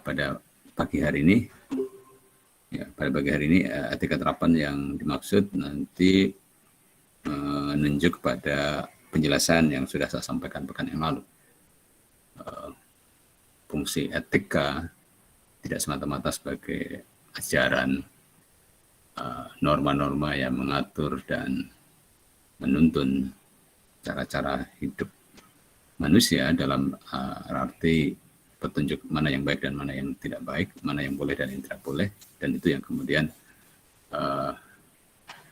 pada pagi hari ini, etika terapan yang dimaksud nanti menunjuk pada penjelasan yang sudah saya sampaikan pekan yang lalu. Fungsi etika tidak semata-mata sebagai ajaran, norma-norma yang mengatur dan menuntun cara-cara hidup manusia dalam arti petunjuk mana yang baik dan mana yang tidak baik, mana yang boleh dan yang tidak boleh, dan itu yang kemudian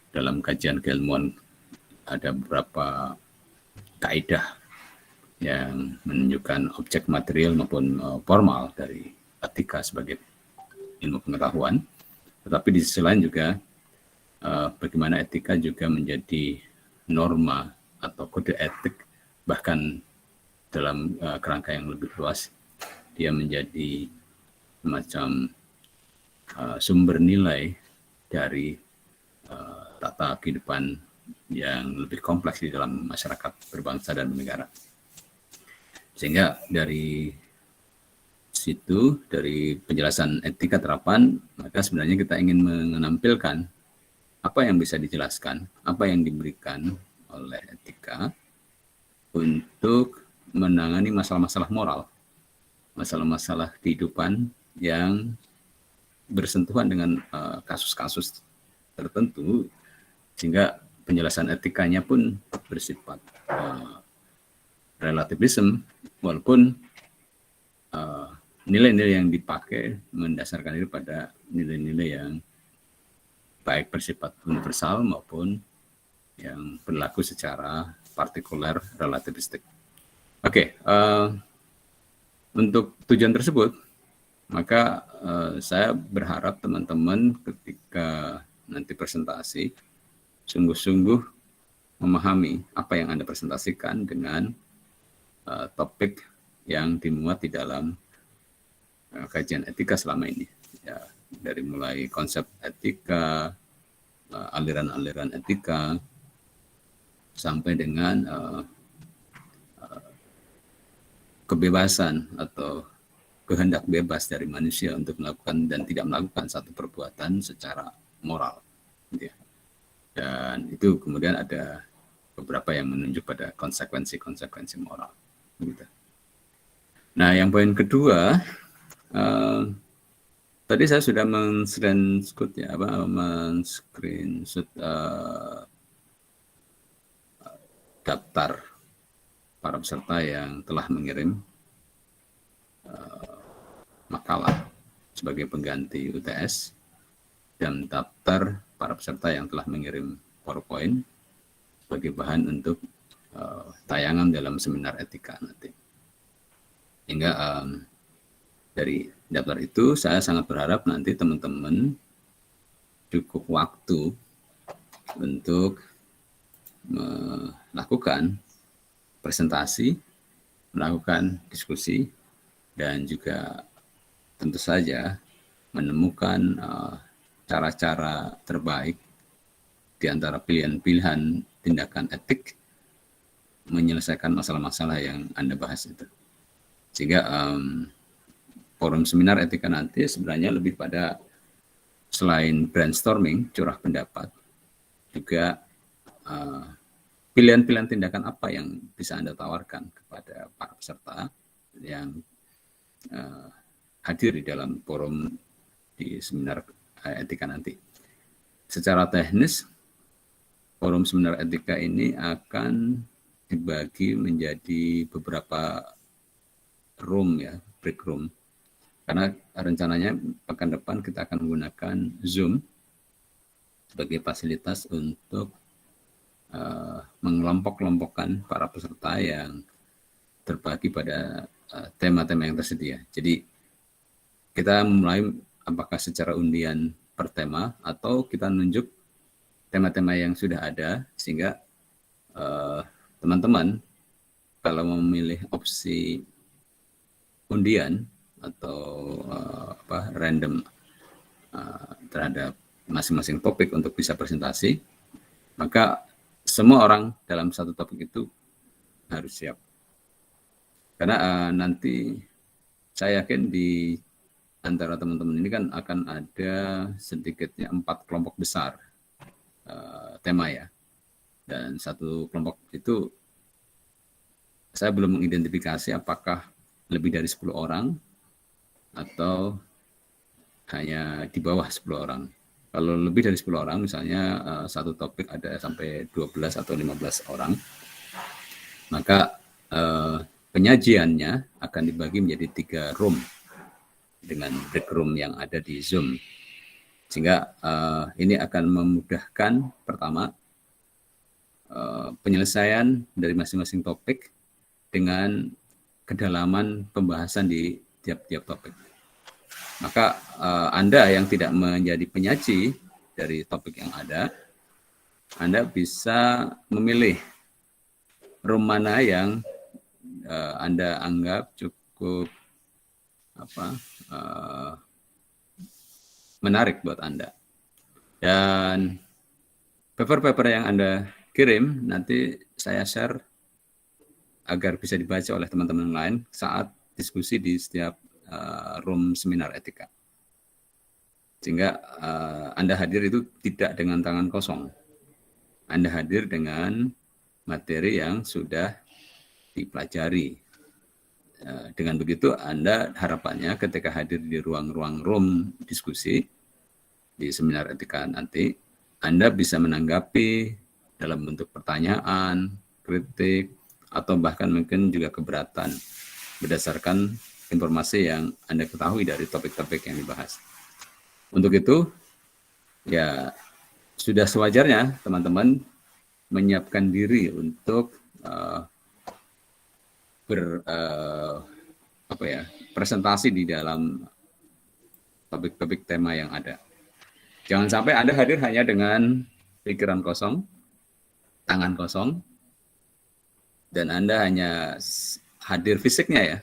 dalam kajian keilmuan ada beberapa kaidah yang menunjukkan objek material maupun formal dari etika sebagai ilmu pengetahuan. Tetapi di sisi lain juga bagaimana etika juga menjadi norma atau kode etik, bahkan dalam kerangka yang lebih luas dia menjadi semacam sumber nilai dari tata kehidupan yang lebih kompleks di dalam masyarakat berbangsa dan bernegara. Sehingga dari situ, dari penjelasan etika terapan, maka sebenarnya kita ingin menampilkan apa yang bisa dijelaskan, apa yang diberikan oleh etika untuk menangani masalah-masalah moral, masalah-masalah kehidupan yang bersentuhan dengan kasus-kasus tertentu, sehingga penjelasan etikanya pun bersifat relativisme, walaupun nilai-nilai yang dipakai mendasarkan diri pada nilai-nilai yang baik bersifat universal maupun yang berlaku secara partikular relativistik. Oke, untuk tujuan tersebut, maka saya berharap teman-teman ketika nanti presentasi sungguh-sungguh memahami apa yang Anda presentasikan dengan topik yang dimuat di dalam kajian etika selama ini. Ya, dari mulai konsep etika, aliran-aliran etika, sampai dengan kebebasan atau kehendak bebas dari manusia untuk melakukan dan tidak melakukan satu perbuatan secara moral. Gitu ya. Dan itu kemudian ada beberapa yang menunjuk pada konsekuensi-konsekuensi moral. Gitu. Nah, yang poin kedua, tadi saya sudah men-screenshot daftar para peserta yang telah mengirim makalah sebagai pengganti UTS dan daftar para peserta yang telah mengirim PowerPoint sebagai bahan untuk tayangan dalam seminar etika nanti. Hingga dari daftar itu saya sangat berharap nanti teman-teman cukup waktu untuk melakukan presentasi, melakukan diskusi, dan juga tentu saja menemukan cara-cara terbaik di antara pilihan-pilihan tindakan etik menyelesaikan masalah-masalah yang Anda bahas itu. Sehingga forum seminar etika nanti sebenarnya lebih pada selain brainstorming, curah pendapat, juga pilihan-pilihan tindakan apa yang bisa Anda tawarkan kepada para peserta yang hadir di dalam forum di seminar etika nanti. Secara teknis, forum seminar etika ini akan dibagi menjadi beberapa room ya, break room. Karena rencananya pekan depan kita akan menggunakan Zoom sebagai fasilitas untuk mengelompok-kelompokkan para peserta yang terbagi pada tema-tema yang tersedia. Jadi kita mulai apakah secara undian per tema atau kita nunjuk tema-tema yang sudah ada, sehingga teman-teman kalau memilih opsi undian atau random terhadap masing-masing topik untuk bisa presentasi, maka semua orang dalam satu topik itu harus siap. Karena nanti saya yakin di antara teman-teman ini kan akan ada sedikitnya 4 kelompok besar tema ya. Dan satu kelompok itu saya belum mengidentifikasi apakah lebih dari 10 orang atau hanya di bawah 10 orang. Kalau lebih dari 10 orang, misalnya satu topik ada sampai 12 atau 15 orang, maka penyajiannya akan dibagi menjadi 3 room dengan break room yang ada di Zoom. Sehingga ini akan memudahkan pertama penyelesaian dari masing-masing topik dengan kedalaman pembahasan di tiap-tiap topik. Maka Anda yang tidak menjadi penyaji dari topik yang ada, Anda bisa memilih room mana yang Anda anggap cukup menarik buat Anda. Dan paper-paper yang Anda kirim nanti saya share agar bisa dibaca oleh teman-teman lain saat diskusi di setiap room seminar etika. Sehingga Anda hadir itu tidak dengan tangan kosong. Anda hadir dengan materi yang sudah dipelajari. Dengan begitu Anda harapannya ketika hadir di ruang-ruang room diskusi di seminar etika nanti, Anda bisa menanggapi dalam bentuk pertanyaan, kritik, atau bahkan mungkin juga keberatan berdasarkan informasi yang Anda ketahui dari topik-topik yang dibahas. Untuk itu, ya sudah sewajarnya teman-teman menyiapkan diri untuk presentasi di dalam topik-topik tema yang ada. Jangan sampai Anda hadir hanya dengan pikiran kosong, tangan kosong, dan Anda hanya hadir fisiknya ya.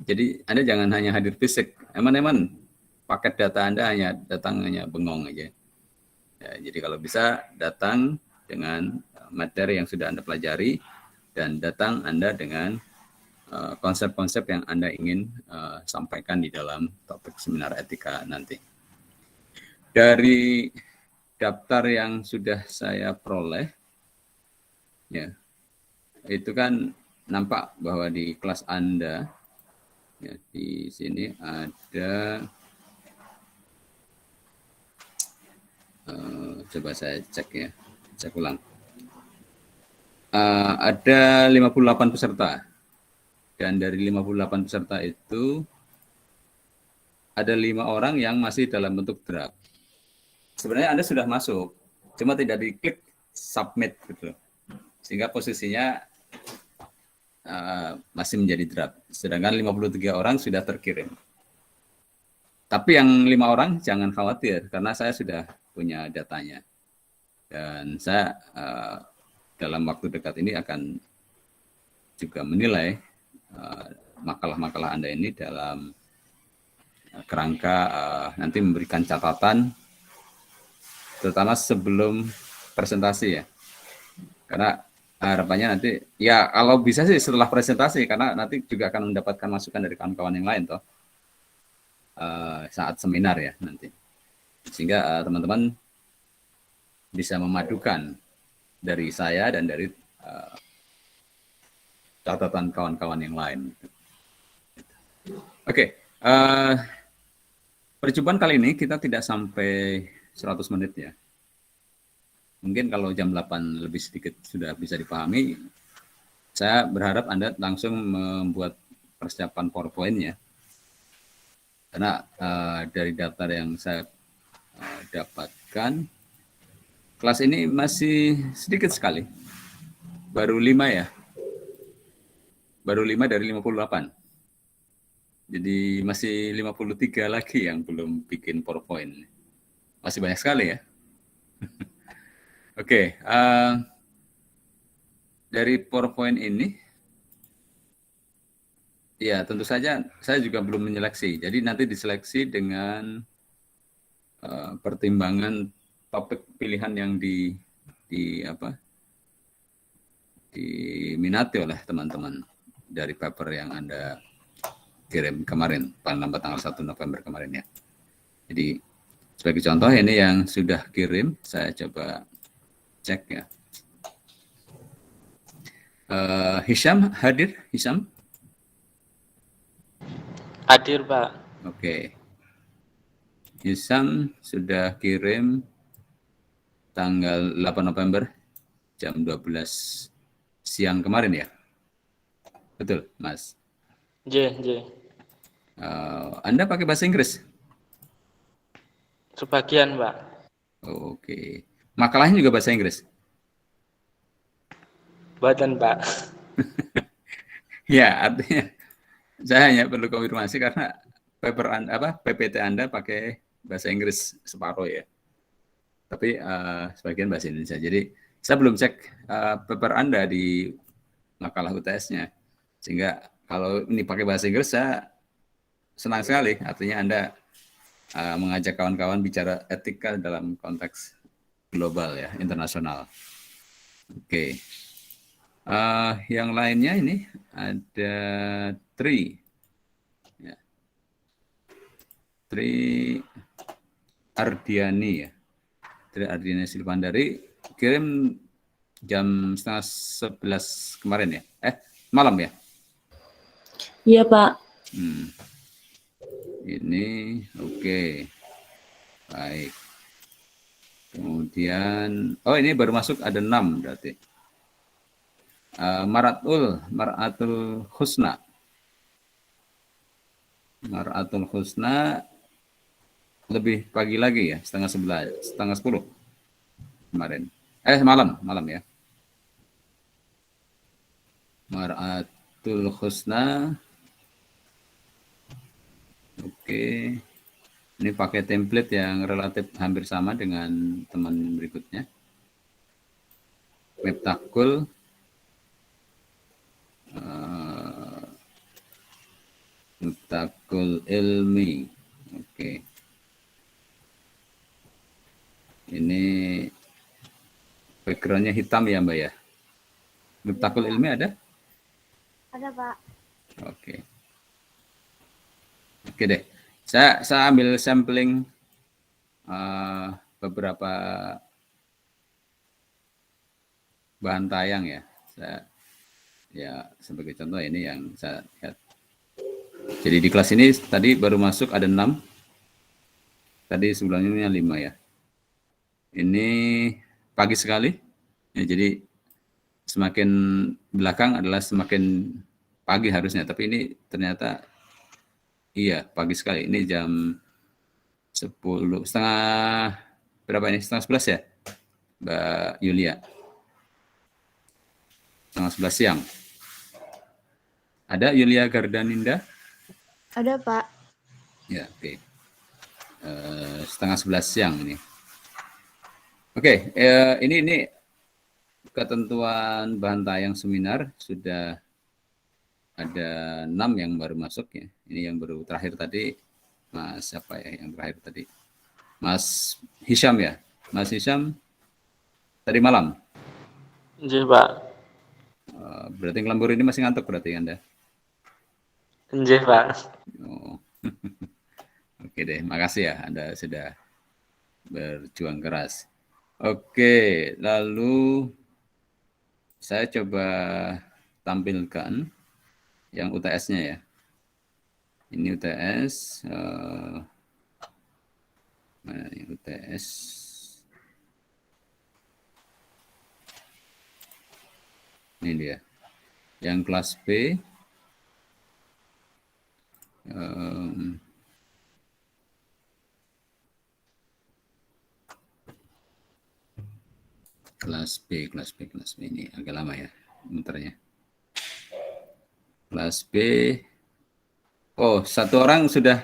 Jadi Anda jangan hanya hadir fisik. Eman-eman paket data Anda hanya bengong aja. Ya, jadi kalau bisa datang dengan materi yang sudah Anda pelajari dan datang Anda dengan konsep-konsep yang Anda ingin sampaikan di dalam topik seminar etika nanti. Dari daftar yang sudah saya peroleh, ya, itu kan nampak bahwa di kelas Anda, ya, di sini ada, coba saya cek ya, cek ulang. Ada 58 peserta. Dan dari 58 peserta itu, ada 5 orang yang masih dalam bentuk draft. Sebenarnya Anda sudah masuk, cuma tidak diklik submit gitu. Sehingga posisinya masih menjadi draft. Sedangkan 53 orang sudah terkirim. Tapi yang 5 orang jangan khawatir, karena saya sudah punya datanya. Dan saya dalam waktu dekat ini akan juga menilai makalah-makalah Anda ini dalam kerangka nanti memberikan catatan, terutama sebelum presentasi ya. Karena harapannya nanti, ya kalau bisa sih setelah presentasi, karena nanti juga akan mendapatkan masukan dari kawan-kawan yang lain toh saat seminar ya nanti. Sehingga teman-teman bisa memadukan dari saya dan dari catatan kawan-kawan yang lain. Oke, percobaan kali ini kita tidak sampai 100 menit ya. Mungkin kalau jam 8 lebih sedikit sudah bisa dipahami. Saya berharap Anda langsung membuat persiapan PowerPoint-nya. Karena dari daftar yang saya dapatkan, kelas ini masih sedikit sekali. Baru 5 ya. Baru 5 dari 58. Jadi masih 53 lagi yang belum bikin PowerPoint. Masih banyak sekali ya. Oke, dari PowerPoint ini, ya tentu saja saya juga belum menyeleksi. Jadi nanti diseleksi dengan pertimbangan topik pilihan yang diminati oleh teman-teman dari paper yang Anda kirim kemarin, paling lambat tanggal 1 November kemarin ya. Jadi sebagai contoh ini yang sudah kirim, saya coba cek ya. Hisham hadir, Hisham? Hadir, Pak. Oke. Hisham sudah kirim tanggal 8 November jam 12 siang kemarin ya. Betul, Mas? J. Anda pakai bahasa Inggris? Sebagian, Pak. Oke. Makalahnya juga bahasa Inggris? Buatan, Pak. Ya, artinya saya hanya perlu konfirmasi karena PPT Anda pakai bahasa Inggris separuh ya. Tapi sebagian bahasa Indonesia. Jadi saya belum cek paper Anda di makalah UTS-nya. Sehingga kalau ini pakai bahasa Inggris saya senang sekali. Artinya Anda mengajak kawan-kawan bicara etika dalam konteks global ya, internasional. Oke. Yang lainnya ini ada Tri. Ya. Tri Ardiani ya. Tri Ardiani Silvandari kirim jam setengah 11 kemarin ya. Malam ya? Iya, Pak. Ini oke. Baik. Kemudian, ini baru masuk ada 6 berarti. Mar'atul Husna. Mar'atul Husna lebih pagi lagi ya, setengah 10 kemarin. Malam ya. Mar'atul Husna. Oke. Ini pakai template yang relatif hampir sama dengan teman berikutnya. Miftakul Ilmi. Oke. Ini backgroundnya hitam ya Mbak ya? Miftakul Ilmi ada? Ada, Pak. Oke. Oke deh. Saya ambil sampling beberapa bahan tayang ya. Sebagai contoh ini yang saya lihat. Jadi di kelas ini tadi baru masuk ada 6. Tadi sebelumnya 5 ya. Ini pagi sekali. Ya, jadi semakin belakang adalah semakin pagi harusnya. Tapi ini ternyata iya pagi sekali. Ini jam 10, berapa ini? Setengah 11 ya, Mbak Yulia? Setengah 11 siang. Ada Yulia Gardaninda? Ada, Pak. Ya, oke. Setengah 11 siang ini. Oke, ini ketentuan bahan tayang seminar sudah ada 6 yang baru masuk ya. Ini yang baru terakhir tadi, Mas siapa ya yang terakhir tadi? Mas Hisham ya? Mas Hisham tadi malam? Iya, Pak. Berarti ngelambur ini masih ngantuk berarti Anda? Iya, Pak. Oh. Oke deh, makasih ya Anda sudah berjuang keras. Oke, lalu saya coba tampilkan yang UTS-nya ya. Ini UTS. Mana nih UTS? Ini dia. Yang kelas B. Kelas B ini agak lama ya muternya. Kelas B. Oh, satu orang sudah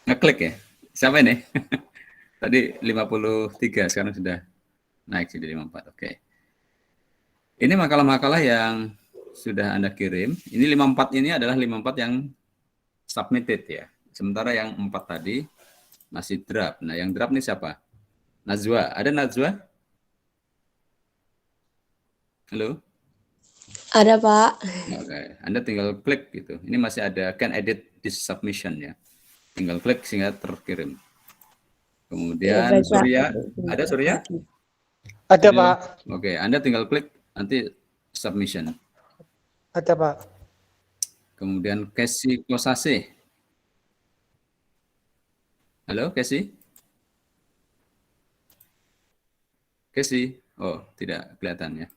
ngeklik ya. Siapa ini? Tadi 53, sekarang sudah naik jadi 54. Oke. Ini makalah-makalah yang sudah Anda kirim. Ini 54 ini adalah 54 yang submitted ya. Sementara yang 4 tadi masih draft. Nah, yang draft ini siapa? Najwa. Ada Najwa? Halo? Ada, Pak. Oke, Anda tinggal klik gitu. Ini masih ada can edit this submission ya. Tinggal klik sehingga terkirim. Ya, Kemudian baik, Pak. Surya, ada Surya? Ada, Halo. Pak. Oke, Anda tinggal klik nanti submission. Ada, Pak. Kemudian Casey Kosase. Halo, Casey? Casey? Oh, tidak kelihatan ya.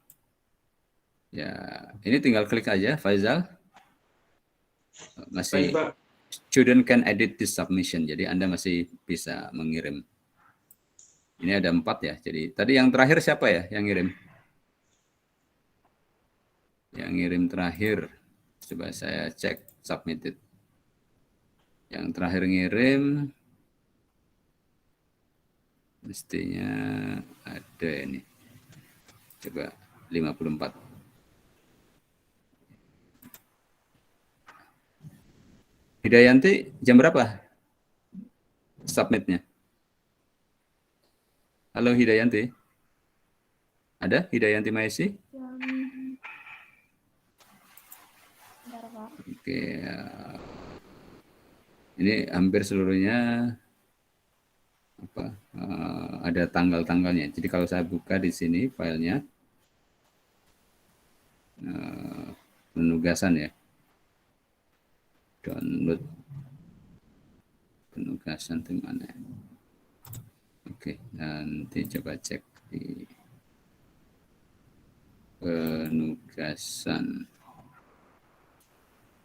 Ya, ini tinggal klik aja, Faizal. Masih student can edit this submission, jadi Anda masih bisa mengirim. Ini ada 4 ya, jadi tadi yang terakhir siapa ya yang ngirim? Yang ngirim terakhir, coba saya cek submitted. Yang terakhir ngirim, mestinya ada ini. Coba 54. Hidayanti jam berapa submitnya? Halo Hidayanti. Ada Hidayanti Maisi? Oke. Ini hampir seluruhnya apa? Ada tanggal-tanggalnya. Jadi kalau saya buka di sini filenya penugasan ya. Download penugasan di mana? Oke, nanti coba cek di penugasan.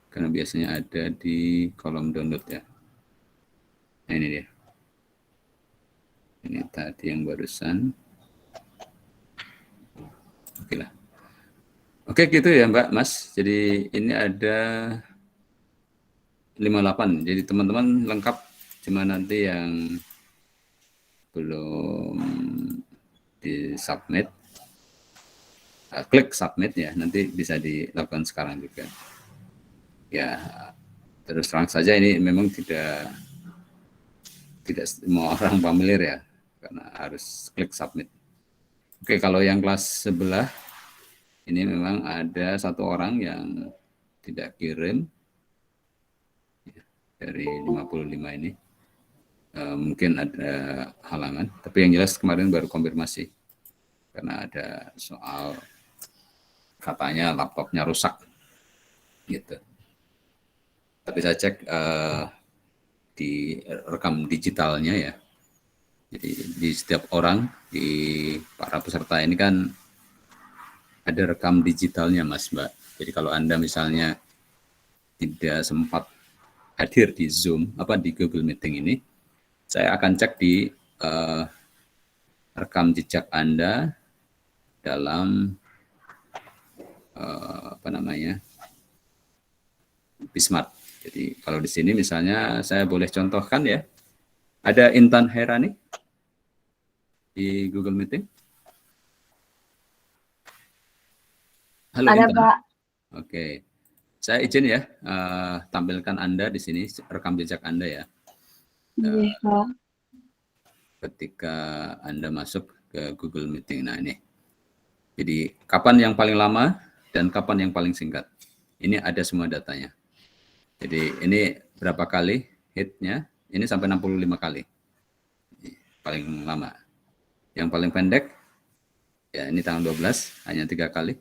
Karena biasanya ada di kolom download ya. Nah, ini dia. Ini tadi yang barusan. Oke lah. Oke gitu ya Mbak, Mas. Jadi ini ada 58. Jadi teman-teman lengkap, cuma nanti yang belum di submit, klik submit ya, nanti bisa dilakukan sekarang juga. Ya, terus terang saja ini memang tidak semua orang familiar ya, karena harus klik submit. Oke, kalau yang kelas sebelah, ini memang ada satu orang yang tidak kirim, dari 55 ini. Mungkin ada halangan, tapi yang jelas kemarin baru konfirmasi karena ada soal katanya laptopnya rusak gitu. Tapi saya cek di rekam digitalnya ya. Jadi di setiap orang, di para peserta ini kan ada rekam digitalnya Mas Mbak. Jadi kalau Anda misalnya tidak sempat hadir di Zoom, di Google Meeting ini, saya akan cek di rekam jejak Anda dalam Bismart. Jadi kalau di sini misalnya saya boleh contohkan ya, ada Intan Herani di Google Meeting. Halo Ada, Intan. Pak. Oke, saya izin ya tampilkan Anda di sini rekam jejak Anda ya. Iya, Pak. Ketika Anda masuk ke Google Meeting. Nah ini. Jadi kapan yang paling lama dan kapan yang paling singkat. Ini ada semua datanya. Jadi ini berapa kali hitnya? Ini sampai 65 kali. Paling lama. Yang paling pendek, ya ini tanggal 12, hanya 3 kali.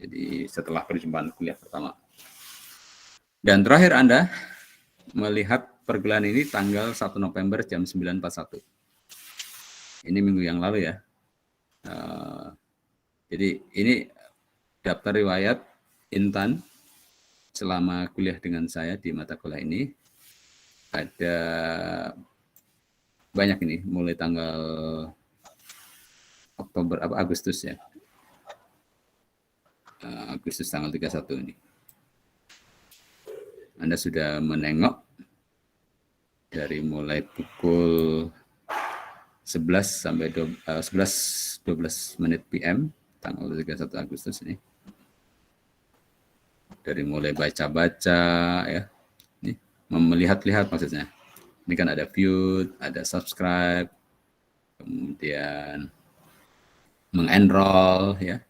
Jadi setelah perjumpaan kuliah pertama. Dan terakhir Anda melihat pergelan ini tanggal 1 November jam 9.41. Ini minggu yang lalu ya. Jadi ini daftar riwayat Intan selama kuliah dengan saya di mata kuliah ini. Ada banyak ini, mulai tanggal Agustus ya. Agustus tanggal 31 ini. Anda sudah menengok dari mulai pukul 11 sampai 12 menit PM tanggal 31 Agustus ini. Dari mulai baca-baca ya. Ini melihat-lihat maksudnya. Ini kan ada view, ada subscribe, kemudian mengenroll ya.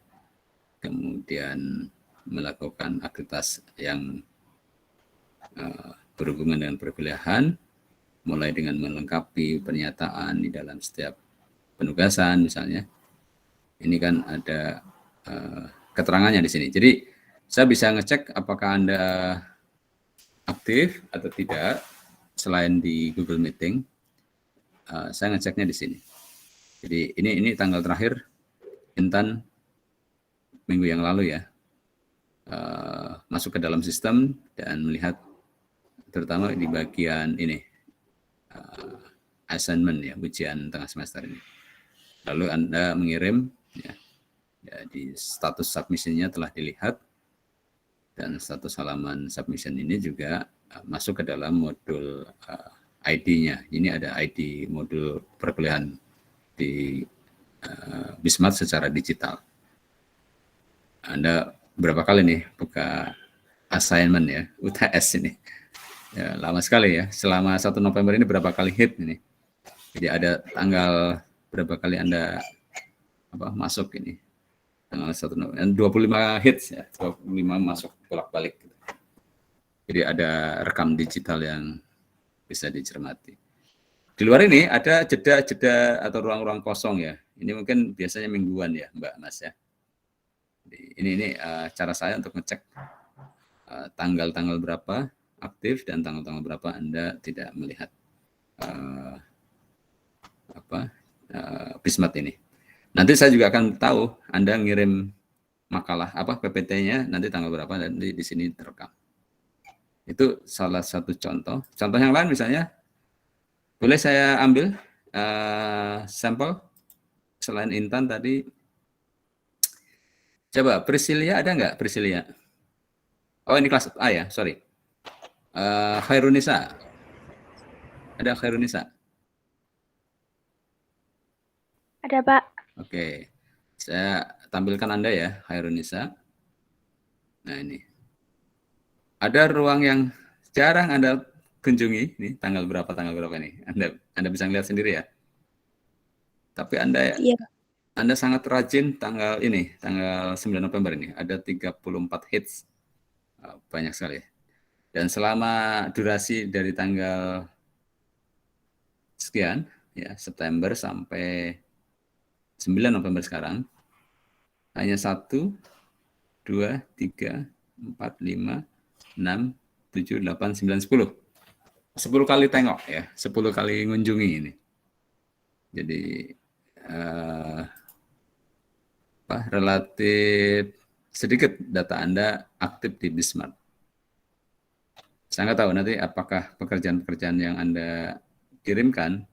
Kemudian melakukan aktivitas yang berhubungan dengan perkuliahan, mulai dengan melengkapi pernyataan di dalam setiap penugasan misalnya. Ini kan ada keterangannya di sini. Jadi saya bisa ngecek apakah Anda aktif atau tidak selain di Google Meeting. Saya ngeceknya di sini. Jadi ini tanggal terakhir Intan minggu yang lalu ya. Masuk ke dalam sistem dan melihat terutama di bagian ini assignment ya, ujian tengah semester ini. Lalu Anda mengirim ya, di status submission-nya telah dilihat dan status halaman submission ini juga masuk ke dalam modul ID-nya. Ini ada ID modul perkuliahan di Bismart secara digital. Anda berapa kali nih buka assignment ya, UTS ini? Ya, lama sekali ya. Selama 1 November ini berapa kali hit ini? Jadi ada tanggal berapa kali Anda masuk ini? Tanggal 1 November, 25 hits ya, 25 masuk bolak-balik. Jadi ada rekam digital yang bisa dicermati. Di luar ini ada jeda-jeda atau ruang-ruang kosong ya. Ini mungkin biasanya mingguan ya, Mbak Mas ya. Ini cara saya untuk ngecek tanggal-tanggal berapa aktif dan tanggal-tanggal berapa Anda tidak melihat Bismart ini. Nanti saya juga akan tahu Anda ngirim makalah PPT-nya nanti tanggal berapa dan di sini terekam. Itu salah satu contoh. Contoh yang lain misalnya, boleh saya ambil sampel selain Intan tadi. Coba Priscilia ada nggak Priscilia? Oh ini kelas A ya, sorry. Khairunisa. Ada Khairunisa? Ada, Pak. Oke. Saya tampilkan Anda ya, Khairunisa. Nah ini. Ada ruang yang jarang Anda kunjungi, ini tanggal berapa ini. Anda bisa lihat sendiri ya. Tapi Anda Anda sangat rajin tanggal 9 November ini. Ada 34 hits. Banyak sekali. Dan selama durasi dari tanggal sekian, ya September sampai 9 November sekarang, hanya 1, 2, 3, 4, 5, 6, 7, 8, 9, 10. 10 kali tengok ya, 10 kali ngunjungi ini. Jadi relatif sedikit data Anda aktif di Bismart. Saya nggak tahu nanti apakah pekerjaan-pekerjaan yang Anda kirimkan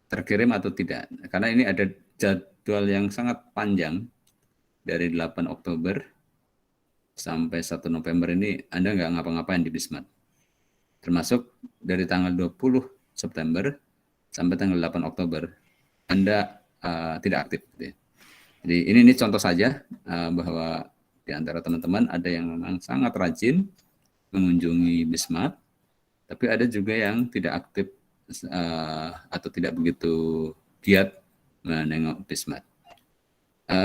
terkirim atau tidak. Karena ini ada jadwal yang sangat panjang dari 8 Oktober sampai 1 November ini Anda nggak ngapa-ngapain di Bismart. Termasuk dari tanggal 20 September sampai tanggal 8 Oktober Anda tidak aktif. Jadi ini contoh saja bahwa di antara teman-teman ada yang memang sangat rajin mengunjungi Bismart, tapi ada juga yang tidak aktif atau tidak begitu giat menengok Bismart.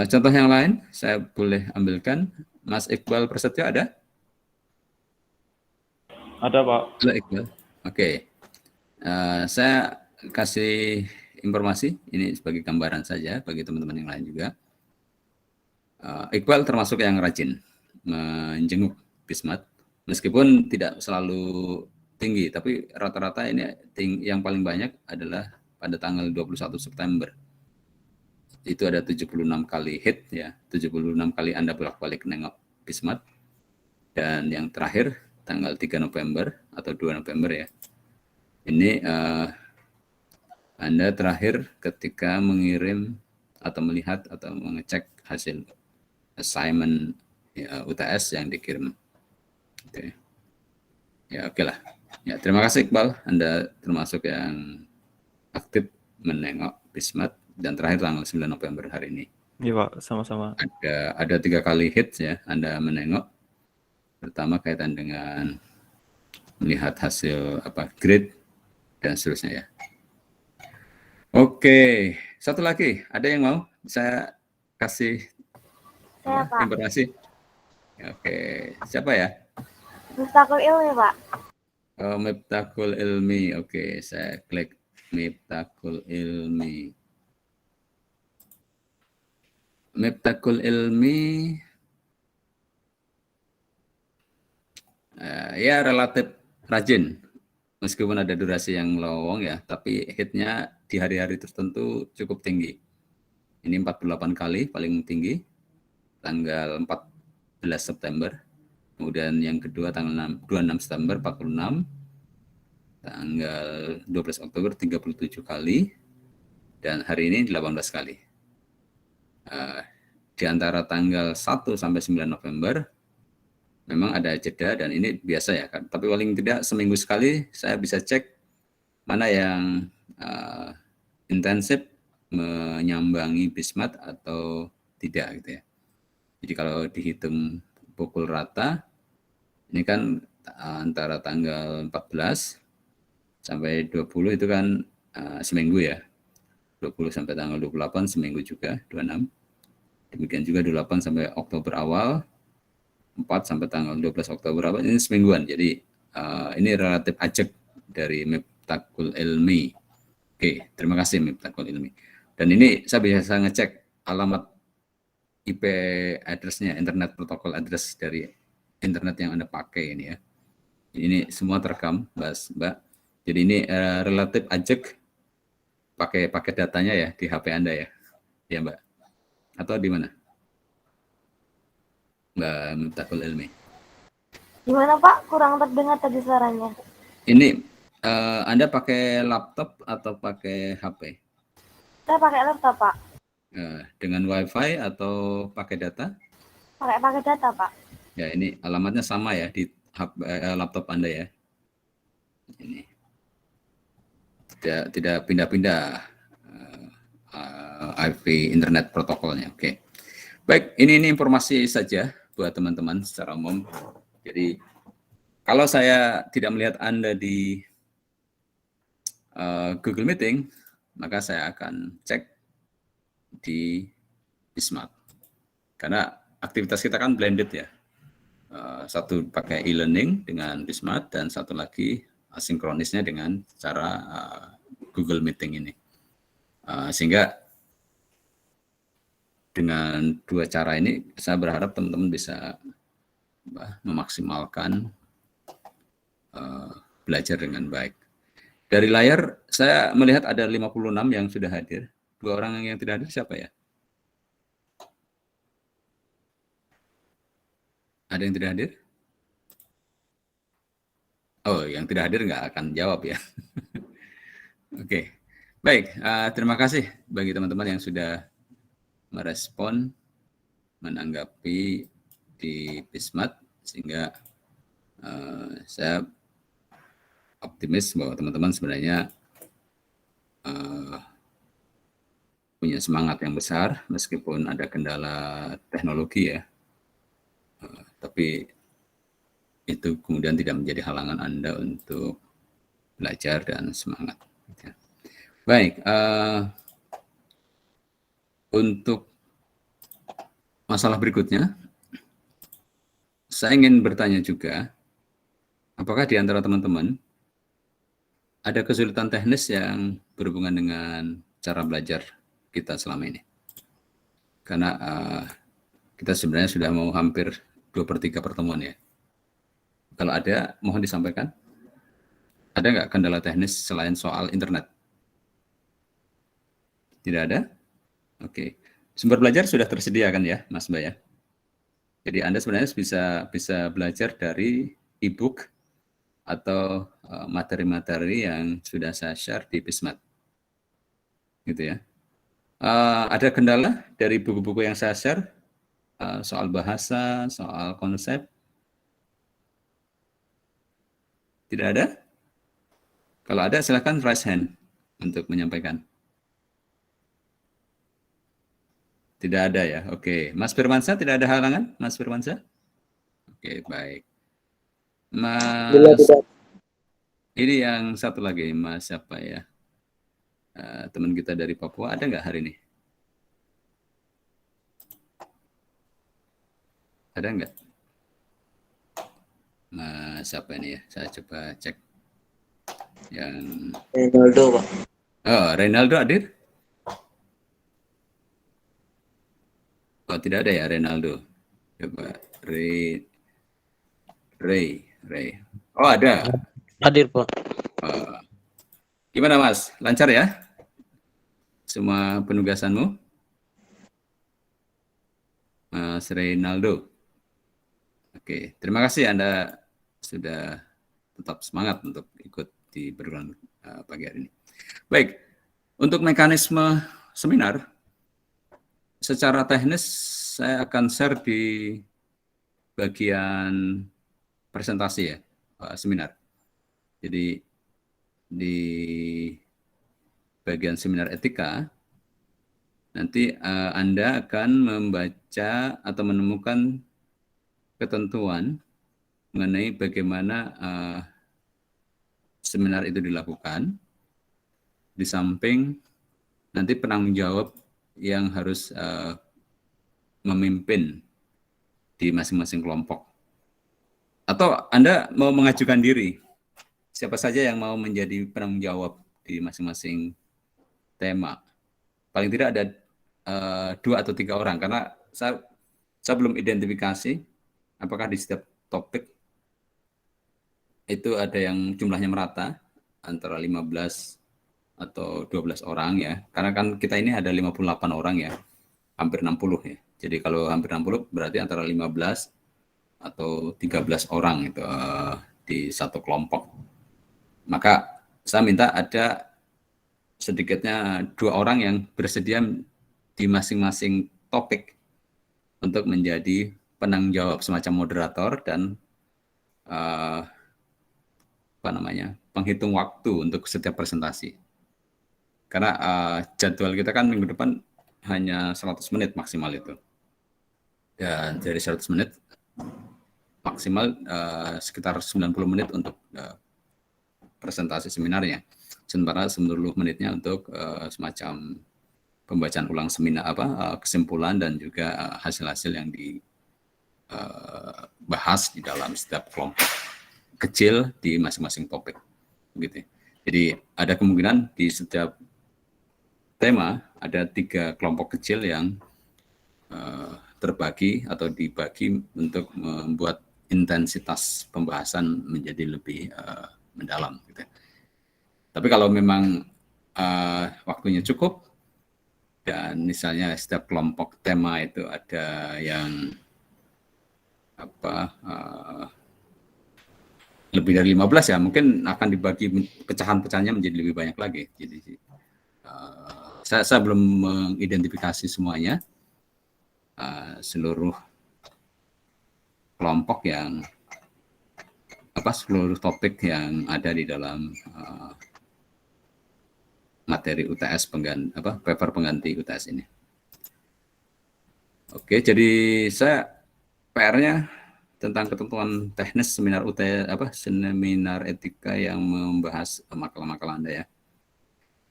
Contoh yang lain saya boleh ambilkan. Mas Iqbal Prasetyo ada? Ada, Pak. Halo Iqbal. Oke. Saya kasih informasi ini sebagai gambaran saja bagi teman-teman yang lain juga. Iqbal termasuk yang rajin menjenguk Bismart. Meskipun tidak selalu tinggi, tapi rata-rata ini yang paling banyak adalah pada tanggal 21 September. Itu ada 76 kali hit ya, 76 kali Anda bolak-balik nengok Bismart. Dan yang terakhir tanggal 3 November atau 2 November ya. Ini Anda terakhir ketika mengirim atau melihat atau mengecek hasil assignment UTS yang dikirim. Oke. Ya, oke lah. Ya, terima kasih Iqbal. Anda termasuk yang aktif menengok Bismart dan terakhir tanggal 9 November hari ini. Iya, Pak, sama-sama. Ada 3 kali hits ya Anda menengok. Pertama kaitan dengan melihat hasil grade dan seterusnya ya. Oke, satu lagi. Ada yang mau saya kasih Saya, Pak. informasi? Oke, siapa ya? Miftahul Ilmi, Pak. Oh, Miftahul Ilmi. Oke, saya klik Miftahul Ilmi. Miftahul Ilmi, ya relatif rajin. Meskipun ada durasi yang lowong ya, tapi hitnya di hari-hari tertentu cukup tinggi. Ini 48 kali paling tinggi, tanggal 14 September. Kemudian yang kedua tanggal 26 September 46, tanggal 12 Oktober 37 kali, dan hari ini 18 kali. Di antara tanggal 1 sampai 9 November, memang ada jeda dan ini biasa ya kan. Tapi paling tidak seminggu sekali saya bisa cek mana yang intensif menyambangi Bismat atau tidak gitu ya. Jadi kalau dihitung pukul rata, ini kan antara tanggal 14 sampai 20 itu kan seminggu ya. 20 sampai tanggal 28 seminggu juga, 26. Demikian juga 28 sampai Oktober awal, 4 sampai tanggal 12 Oktober awal, ini semingguan. Jadi ini relatif ajak dari Miftahul Ilmi. Oke, terima kasih Miftahul Ilmi. Dan ini saya bisa ngecek alamat IP address-nya, internet protokol address dari internet yang Anda pakai ini ya. Ini semua terekam, Mbak. Jadi ini relatif ajak pakai datanya ya di HP Anda ya. Ya, Mbak. Atau di mana? Mbak Miftahul Ilmi. Gimana, Pak? Kurang terdengar tadi suaranya. Ini Anda pakai laptop atau pakai HP? Saya pakai laptop, Pak. Dengan WiFi atau pakai data? Pakai data, Pak. Ya, ini alamatnya sama ya di laptop Anda ya. Ini tidak pindah-pindah IP internet protokolnya. Oke. Baik, ini informasi saja buat teman-teman secara umum. Jadi kalau saya tidak melihat Anda di Google Meeting, maka saya akan cek di Bismart. Karena aktivitas kita kan blended ya. Satu pakai e-learning dengan Bismart dan satu lagi asinkronisnya dengan cara Google Meeting ini. Sehingga dengan dua cara ini saya berharap teman-teman bisa memaksimalkan belajar dengan baik. Dari layar saya melihat ada 56 yang sudah hadir. 2 orang yang tidak hadir siapa ya? Ada yang tidak hadir? Oh, yang tidak hadir nggak akan jawab ya. Oke, baik. Terima kasih bagi teman-teman yang sudah merespon, menanggapi di Bismart, sehingga saya optimis bahwa teman-teman sebenarnya punya semangat yang besar meskipun ada kendala teknologi ya. Tapi itu kemudian tidak menjadi halangan Anda untuk belajar dan semangat. Baik, untuk masalah berikutnya, saya ingin bertanya juga, apakah di antara teman-teman ada kesulitan teknis yang berhubungan dengan cara belajar kita selama ini? Karena kita sebenarnya sudah mau hampir 2/3 pertemuan ya. Kalau ada, mohon disampaikan. Ada nggak kendala teknis selain soal internet? Tidak ada? Oke. Sumber belajar sudah tersedia kan ya, Mas Mbak ya? Jadi Anda sebenarnya bisa belajar dari e-book atau materi-materi yang sudah saya share di Bismart. Gitu ya. Ada kendala dari buku-buku yang saya share? Soal bahasa, soal konsep? Tidak ada? Kalau ada, silakan raise hand untuk menyampaikan. Tidak ada ya? Oke. Mas Firmansyah, tidak ada halangan? Mas Firmansyah? Oke, baik. Mas, ini yang satu lagi, Mas siapa ya? Teman kita dari Papua, ada nggak hari ini? Ada nggak? Siapa ini ya? Saya coba cek yang Ronaldo, Pak. Ronaldo hadir? Oh, tidak ada ya Ronaldo. Coba Ray. Oh, ada. Hadir, Pak. Gimana Mas? Lancar ya? Semua penugasanmu? Mas Ronaldo. Oke, terima kasih Anda sudah tetap semangat untuk ikut di perguruan pagi hari ini. Baik, untuk mekanisme seminar, secara teknis saya akan share di bagian presentasi ya, seminar. Jadi di bagian seminar etika, nanti Anda akan membaca atau menemukan ketentuan mengenai bagaimana seminar itu dilakukan, di samping nanti penanggung jawab yang harus memimpin di masing-masing kelompok. Atau Anda mau mengajukan diri, siapa saja yang mau menjadi penanggung jawab di masing-masing tema. Paling tidak ada 2 atau 3 orang, karena saya belum identifikasi apakah di setiap topik itu ada yang jumlahnya merata antara 15 atau 12 orang ya. Karena kan kita ini ada 58 orang ya. Hampir 60 ya. Jadi kalau hampir 60 berarti antara 15 atau 13 orang itu di satu kelompok. Maka saya minta ada sedikitnya 2 orang yang bersedia di masing-masing topik untuk menjadi penanggung jawab, semacam moderator dan penghitung waktu untuk setiap presentasi. Karena jadwal kita kan minggu depan hanya 100 menit maksimal itu. Dan dari 100 menit maksimal sekitar 90 menit untuk presentasi seminarnya. Sementara 90 menitnya untuk semacam pembacaan ulang seminar kesimpulan dan juga hasil-hasil yang dibahas di dalam setiap kelompok kecil di masing-masing topik, gitu. Jadi ada kemungkinan di setiap tema ada 3 kelompok kecil yang terbagi atau dibagi untuk membuat intensitas pembahasan menjadi lebih mendalam, gitu. Tapi kalau memang waktunya cukup dan misalnya setiap kelompok tema itu ada yang lebih dari 15 ya, mungkin akan dibagi pecahan-pecahannya menjadi lebih banyak lagi. Jadi saya belum mengidentifikasi semuanya, seluruh kelompok yang seluruh topik yang ada di dalam materi UTS paper pengganti UTS ini. Oke, jadi saya PR-nya tentang ketentuan teknis seminar seminar etika yang membahas makalah-makalah Anda ya.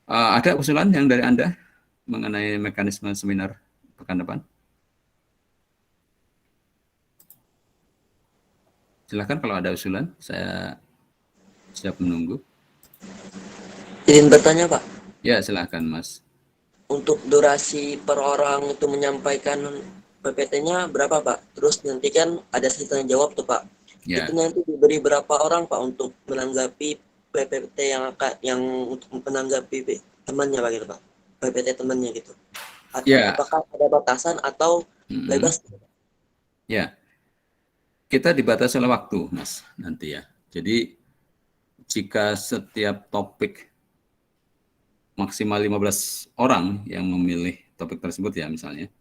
Ada usulan yang dari Anda mengenai mekanisme seminar pekan depan? Silakan kalau ada usulan, saya siap menunggu. Izin bertanya, Pak. Ya, silakan, Mas. Untuk durasi per orang itu menyampaikan PPT-nya berapa, Pak? Terus nanti kan ada tanya jawab tuh, Pak. Ya. Itu nanti diberi berapa orang, Pak, untuk menanggapi PPT yang untuk menanggapi temannya, Pak, gitu, Pak. PPT temannya gitu. Ya. Apakah ada batasan atau bebas? Ya. Kita dibatasi oleh waktu, Mas, nanti ya. Jadi jika setiap topik maksimal 15 orang yang memilih topik tersebut ya misalnya,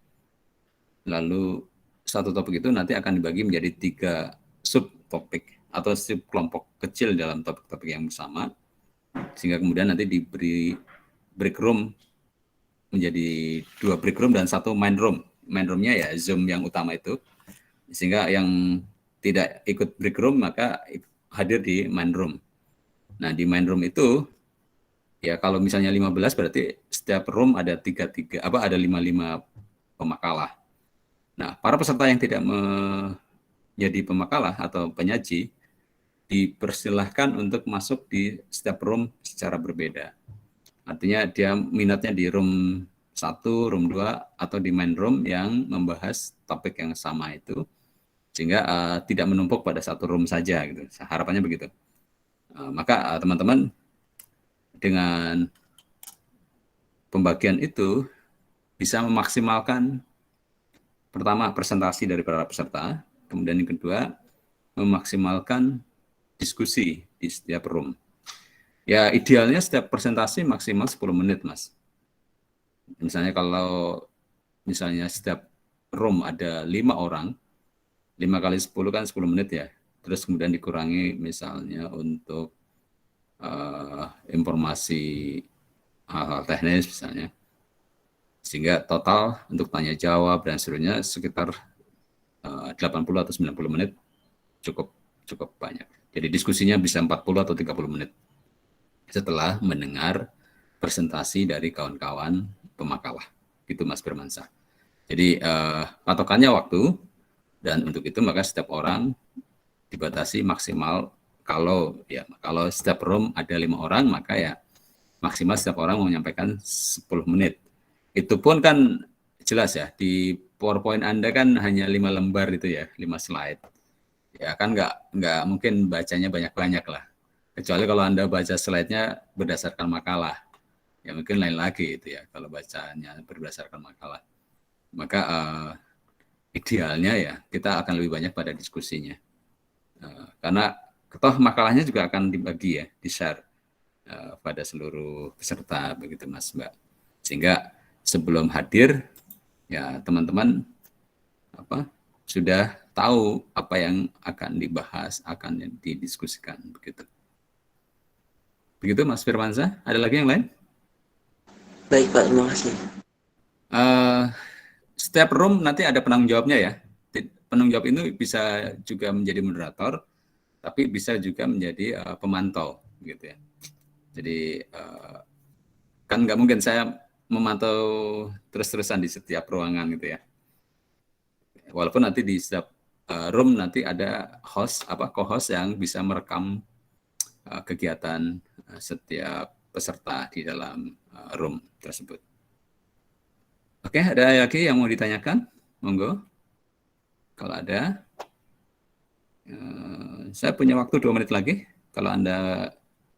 lalu satu topik itu nanti akan dibagi menjadi 3 subtopik atau subkelompok kecil dalam topik-topik yang bersama, sehingga kemudian nanti diberi break room menjadi 2 break room dan 1 main room. Main roomnya ya Zoom yang utama itu, sehingga yang tidak ikut break room maka hadir di main room. Nah, di main room itu ya kalau misalnya 15 berarti setiap room ada 55 pemakalah. Nah, para peserta yang tidak menjadi pemakalah atau penyaji dipersilahkan untuk masuk di setiap room secara berbeda. Artinya dia minatnya di room 1, room 2, atau di main room yang membahas topik yang sama itu, sehingga tidak menumpuk pada satu room saja gitu. Harapannya begitu. Maka teman-teman dengan pembagian itu bisa memaksimalkan pertama presentasi dari para peserta, kemudian yang kedua memaksimalkan diskusi di setiap room. Ya idealnya setiap presentasi maksimal 10 menit, Mas. Misalnya kalau misalnya setiap room ada 5 orang, 5 kali 10 kan 10 menit ya. Terus kemudian dikurangi misalnya untuk informasi hal-hal teknis misalnya. Sehingga total untuk tanya jawab dan seterusnya sekitar 80 atau 90 menit cukup banyak. Jadi diskusinya bisa 40 atau 30 menit setelah mendengar presentasi dari kawan-kawan pemakalah. Gitu Mas Firmansyah. Jadi patokannya waktu, dan untuk itu maka setiap orang dibatasi maksimal kalau setiap room ada 5 orang maka ya maksimal setiap orang mau menyampaikan 10 menit. Itu pun kan jelas ya, di PowerPoint Anda kan hanya 5 lembar itu ya, 5 slide. Ya kan nggak mungkin bacanya banyak-banyak lah. Kecuali kalau Anda baca slide-nya berdasarkan makalah. Ya mungkin lain lagi itu ya, kalau bacanya berdasarkan makalah. Maka idealnya ya kita akan lebih banyak pada diskusinya. Karena toh makalahnya juga akan dibagi ya, di-share pada seluruh peserta begitu Mas Mbak. Sehingga sebelum hadir ya teman-teman sudah tahu apa yang akan dibahas, akan didiskusikan begitu. Begitu Mas Firmansyah, ada lagi yang lain? Baik Pak, terima kasih. Setiap room nanti ada penanggung jawabnya ya. Penanggung jawab itu bisa juga menjadi moderator, tapi bisa juga menjadi pemantau gitu ya. Jadi kan nggak mungkin saya memantau terus-terusan di setiap ruangan gitu ya. Walaupun nanti di setiap room nanti ada co-host yang bisa merekam kegiatan setiap peserta di dalam room tersebut. Oke, ada lagi yang mau ditanyakan? Monggo. Kalau ada, saya punya waktu 2 menit lagi. Kalau Anda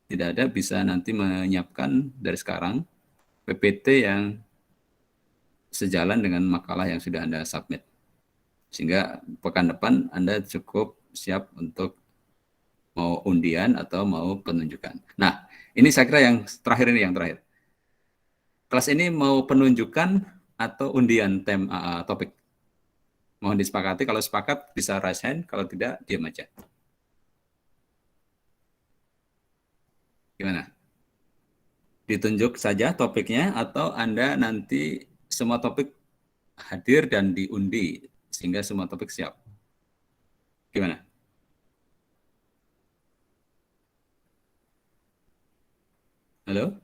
tidak ada, bisa nanti menyiapkan dari sekarang PPT yang sejalan dengan makalah yang sudah Anda submit. Sehingga pekan depan Anda cukup siap untuk mau undian atau mau penunjukan. Nah, ini saya kira yang terakhir. Kelas ini mau penunjukan atau undian topik? Mohon disepakati, kalau sepakat bisa raise hand, kalau tidak diam aja. Gimana? Ditunjuk saja topiknya atau Anda nanti semua topik hadir dan diundi sehingga semua topik siap? Gimana? Halo?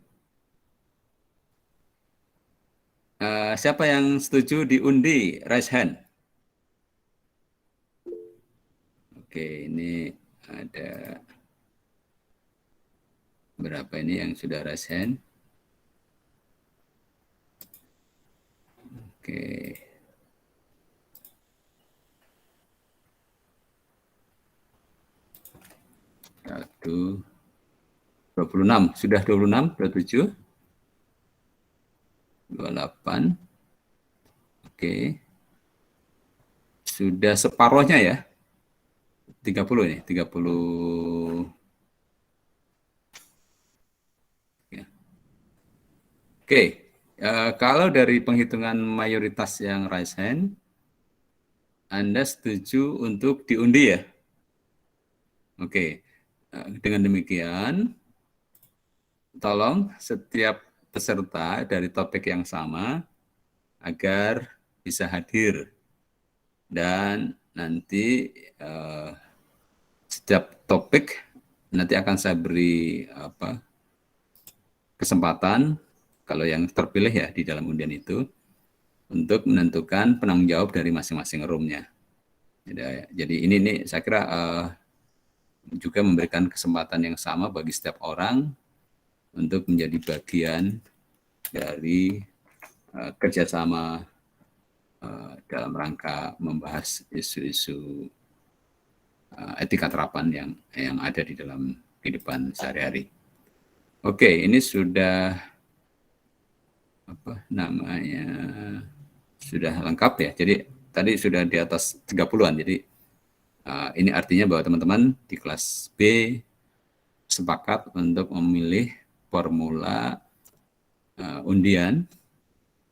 Siapa yang setuju diundi? Raise hand. Oke, ini ada berapa ini yang sudah raise hand? Oke. Satu, 26, sudah 26, 27, 28, oke, sudah separuhnya ya, 30 ini, 30, ya. Oke, kalau dari penghitungan mayoritas yang raise hand, Anda setuju untuk diundi ya? Oke, dengan demikian, tolong setiap peserta dari topik yang sama agar bisa hadir. Dan nanti setiap topik nanti akan saya beri kesempatan, kalau yang terpilih ya di dalam undian itu, untuk menentukan penanggung jawab dari masing-masing roomnya. Jadi ini saya kira juga memberikan kesempatan yang sama bagi setiap orang untuk menjadi bagian dari kerjasama dalam rangka membahas isu-isu etika terapan yang ada di dalam kehidupan sehari-hari. Oke, ini sudah sudah lengkap ya. Jadi tadi sudah di atas 30-an. Jadi ini artinya bahwa teman-teman di kelas B sepakat untuk memilih formula undian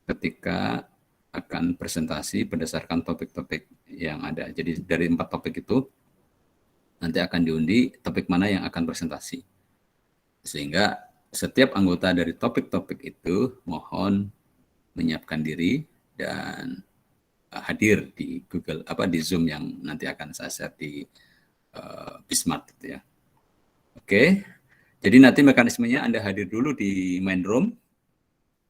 ketika akan presentasi berdasarkan topik-topik yang ada. Jadi dari 4 topik itu nanti akan diundi topik mana yang akan presentasi. Sehingga setiap anggota dari topik-topik itu mohon menyiapkan diri dan hadir di Google di Zoom yang nanti akan saya share di Bismart gitu ya. Oke. Jadi nanti mekanismenya Anda hadir dulu di main room.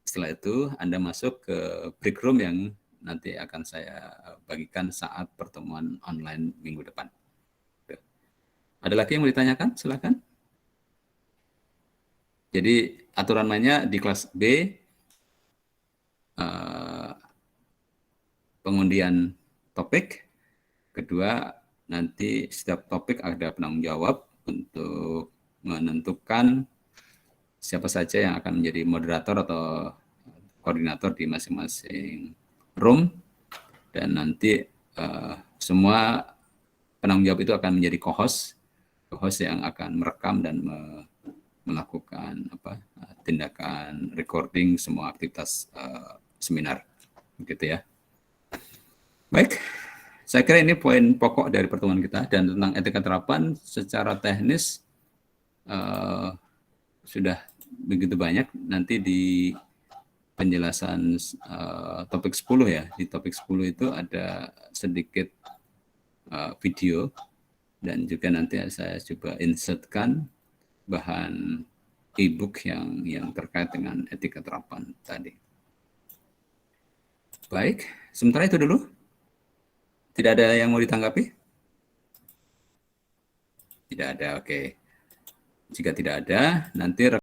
Setelah itu Anda masuk ke break room yang nanti akan saya bagikan saat pertemuan online minggu depan. Ada lagi yang mau ditanyakan? Silakan. Jadi aturan mainnya di kelas B, pengundian topik. Kedua, nanti setiap topik ada penanggung jawab untuk menentukan siapa saja yang akan menjadi moderator atau koordinator di masing-masing room. Dan nanti semua penanggung jawab itu akan menjadi co-host yang akan merekam dan melakukan tindakan recording semua aktivitas seminar, begitu ya. Baik, saya kira ini poin pokok dari pertemuan kita, dan tentang etika terapan secara teknis sudah begitu banyak. Nanti di penjelasan topik 10 ya, di topik 10 itu ada sedikit video, dan juga nanti saya coba insertkan bahan e-book yang terkait dengan etika terapan tadi. Baik, sementara itu dulu. Tidak ada yang mau ditanggapi? Tidak ada, oke. Jika tidak ada, nanti